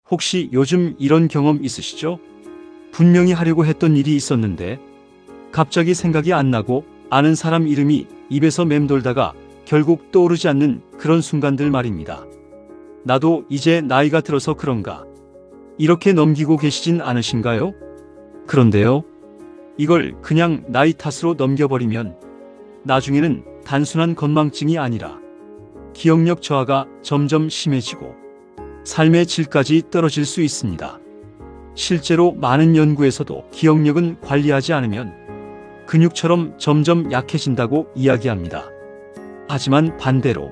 혹시 요즘 이런 경험 있으시죠? 분명히 하려고 했던 일이 있었는데 갑자기 생각이 안 나고 아는 사람 이름이 입에서 맴돌다가 결국 떠오르지 않는 그런 순간들 말입니다. 나도 이제 나이가 들어서 그런가? 이렇게 넘기고 계시진 않으신가요? 그런데요, 이걸 그냥 나이 탓으로 넘겨버리면 나중에는 단순한 건망증이 아니라 기억력 저하가 점점 심해지고 삶의 질까지 떨어질 수 있습니다. 실제로 많은 연구에서도 기억력은 관리하지 않으면 근육처럼 점점 약해진다고 이야기합니다. 하지만 반대로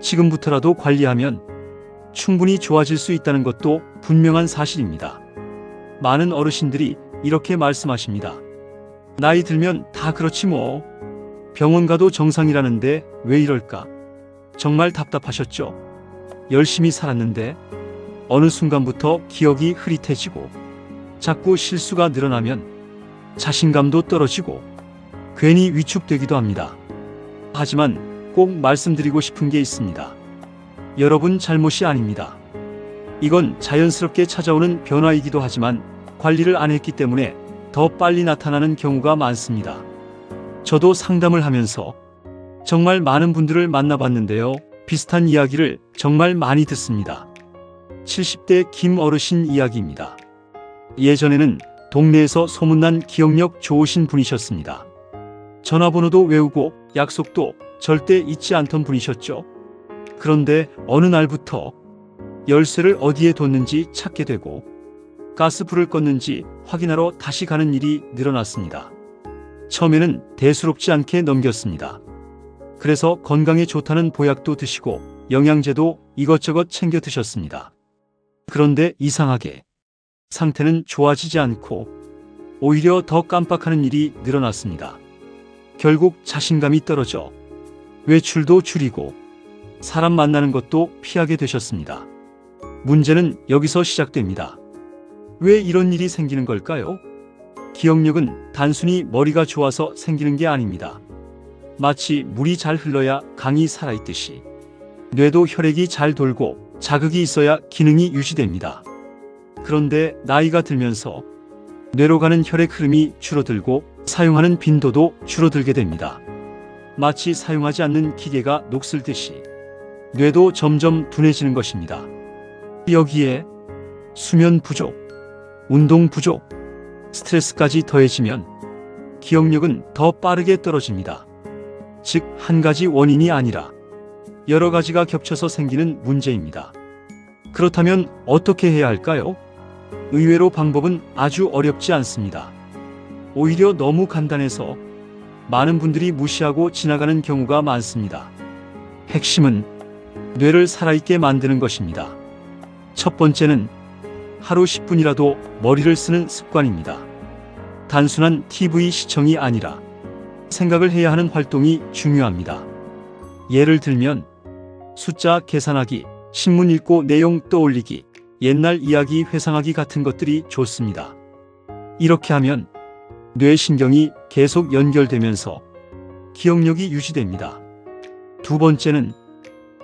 지금부터라도 관리하면 충분히 좋아질 수 있다는 것도 분명한 사실입니다. 많은 어르신들이 이렇게 말씀하십니다. 나이 들면 다 그렇지 뭐. 병원 가도 정상이라는데 왜 이럴까? 정말 답답하셨죠? 열심히 살았는데 어느 순간부터 기억이 흐릿해지고 자꾸 실수가 늘어나면 자신감도 떨어지고 괜히 위축되기도 합니다. 하지만 꼭 말씀드리고 싶은 게 있습니다. 여러분 잘못이 아닙니다. 이건 자연스럽게 찾아오는 변화이기도 하지만 관리를 안 했기 때문에 더 빨리 나타나는 경우가 많습니다. 저도 상담을 하면서 정말 많은 분들을 만나봤는데요. 비슷한 이야기를 정말 많이 듣습니다. 70대 김 어르신 이야기입니다. 예전에는 동네에서 소문난 기억력 좋으신 분이셨습니다. 전화번호도 외우고 약속도 절대 잊지 않던 분이셨죠. 그런데 어느 날부터 열쇠를 어디에 뒀는지 찾게 되고 가스불을 껐는지 확인하러 다시 가는 일이 늘어났습니다. 처음에는 대수롭지 않게 넘겼습니다. 그래서 건강에 좋다는 보약도 드시고 영양제도 이것저것 챙겨 드셨습니다. 그런데 이상하게 상태는 좋아지지 않고 오히려 더 깜빡하는 일이 늘어났습니다. 결국 자신감이 떨어져 외출도 줄이고 사람 만나는 것도 피하게 되셨습니다. 문제는 여기서 시작됩니다. 왜 이런 일이 생기는 걸까요? 기억력은 단순히 머리가 좋아서 생기는 게 아닙니다. 마치 물이 잘 흘러야 강이 살아있듯이 뇌도 혈액이 잘 돌고 자극이 있어야 기능이 유지됩니다. 그런데 나이가 들면서 뇌로 가는 혈액 흐름이 줄어들고 사용하는 빈도도 줄어들게 됩니다. 마치 사용하지 않는 기계가 녹슬듯이 뇌도 점점 둔해지는 것입니다. 여기에 수면 부족, 운동 부족, 스트레스까지 더해지면 기억력은 더 빠르게 떨어집니다. 즉, 한 가지 원인이 아니라 여러 가지가 겹쳐서 생기는 문제입니다. 그렇다면 어떻게 해야 할까요? 의외로 방법은 아주 어렵지 않습니다. 오히려 너무 간단해서 많은 분들이 무시하고 지나가는 경우가 많습니다. 핵심은 뇌를 살아있게 만드는 것입니다. 첫 번째는 하루 10분이라도 머리를 쓰는 습관입니다. 단순한 TV 시청이 아니라 생각을 해야 하는 활동이 중요합니다. 예를 들면 숫자 계산하기, 신문 읽고 내용 떠올리기, 옛날 이야기 회상하기 같은 것들이 좋습니다. 이렇게 하면 뇌신경이 계속 연결되면서 기억력이 유지됩니다. 두 번째는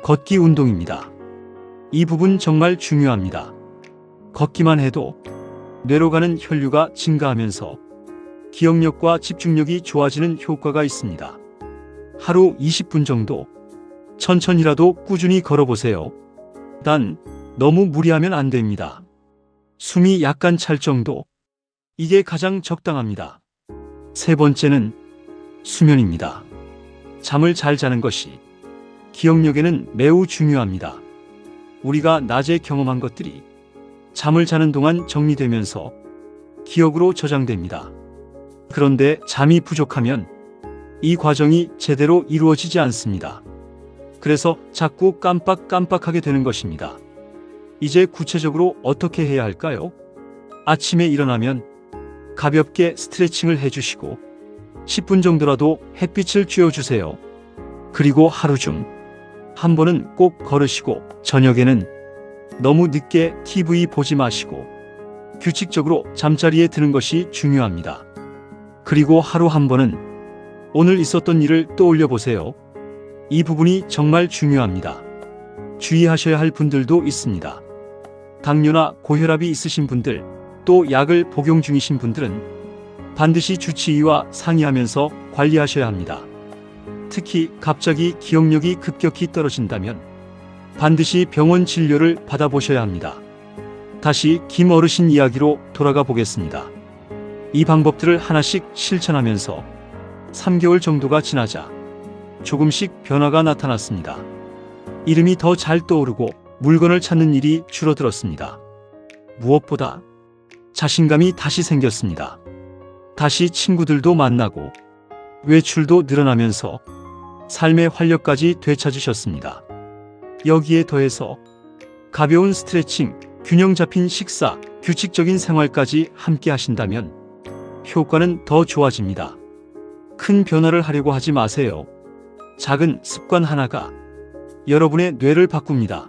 걷기 운동입니다. 이 부분 정말 중요합니다. 걷기만 해도 뇌로 가는 혈류가 증가하면서 기억력과 집중력이 좋아지는 효과가 있습니다. 하루 20분 정도 천천히라도 꾸준히 걸어보세요. 단 너무 무리하면 안 됩니다. 숨이 약간 찰 정도, 이게 가장 적당합니다. 세 번째는 수면입니다. 잠을 잘 자는 것이 기억력에는 매우 중요합니다. 우리가 낮에 경험한 것들이 잠을 자는 동안 정리되면서 기억으로 저장됩니다. 그런데 잠이 부족하면 이 과정이 제대로 이루어지지 않습니다. 그래서 자꾸 깜빡깜빡하게 되는 것입니다. 이제 구체적으로 어떻게 해야 할까요? 아침에 일어나면 가볍게 스트레칭을 해주시고 10분 정도라도 햇빛을 쬐어주세요. 그리고 하루 중 한 번은 꼭 걸으시고 저녁에는 너무 늦게 TV 보지 마시고 규칙적으로 잠자리에 드는 것이 중요합니다. 그리고 하루 한 번은 오늘 있었던 일을 떠올려 보세요. 이 부분이 정말 중요합니다. 주의하셔야 할 분들도 있습니다. 당뇨나 고혈압이 있으신 분들, 또 약을 복용 중이신 분들은 반드시 주치의와 상의하면서 관리하셔야 합니다. 특히 갑자기 기억력이 급격히 떨어진다면 반드시 병원 진료를 받아보셔야 합니다. 다시 김 어르신 이야기로 돌아가 보겠습니다. 이 방법들을 하나씩 실천하면서 3개월 정도가 지나자 조금씩 변화가 나타났습니다. 이름이 더 잘 떠오르고 물건을 찾는 일이 줄어들었습니다. 무엇보다 자신감이 다시 생겼습니다. 다시 친구들도 만나고 외출도 늘어나면서 삶의 활력까지 되찾으셨습니다. 여기에 더해서 가벼운 스트레칭, 균형 잡힌 식사, 규칙적인 생활까지 함께 하신다면 효과는 더 좋아집니다. 큰 변화를 하려고 하지 마세요. 작은 습관 하나가 여러분의 뇌를 바꿉니다.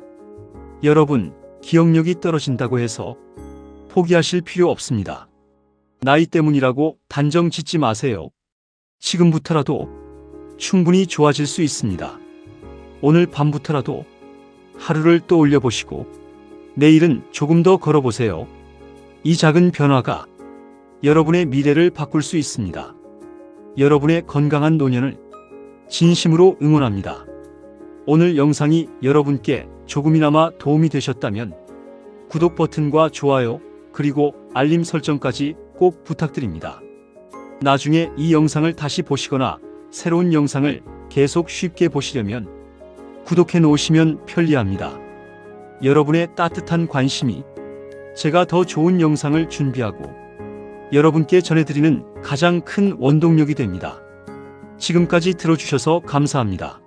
여러분, 기억력이 떨어진다고 해서 포기하실 필요 없습니다. 나이 때문이라고 단정 짓지 마세요. 지금부터라도 충분히 좋아질 수 있습니다. 오늘 밤부터라도 하루를 떠올려 보시고 내일은 조금 더 걸어보세요. 이 작은 변화가 여러분의 미래를 바꿀 수 있습니다. 여러분의 건강한 노년을 진심으로 응원합니다. 오늘 영상이 여러분께 조금이나마 도움이 되셨다면 구독 버튼과 좋아요, 그리고 알림 설정까지 꼭 부탁드립니다. 나중에 이 영상을 다시 보시거나 새로운 영상을 계속 쉽게 보시려면 구독해 놓으시면 편리합니다. 여러분의 따뜻한 관심이 제가 더 좋은 영상을 준비하고 여러분께 전해드리는 가장 큰 원동력이 됩니다. 지금까지 들어주셔서 감사합니다.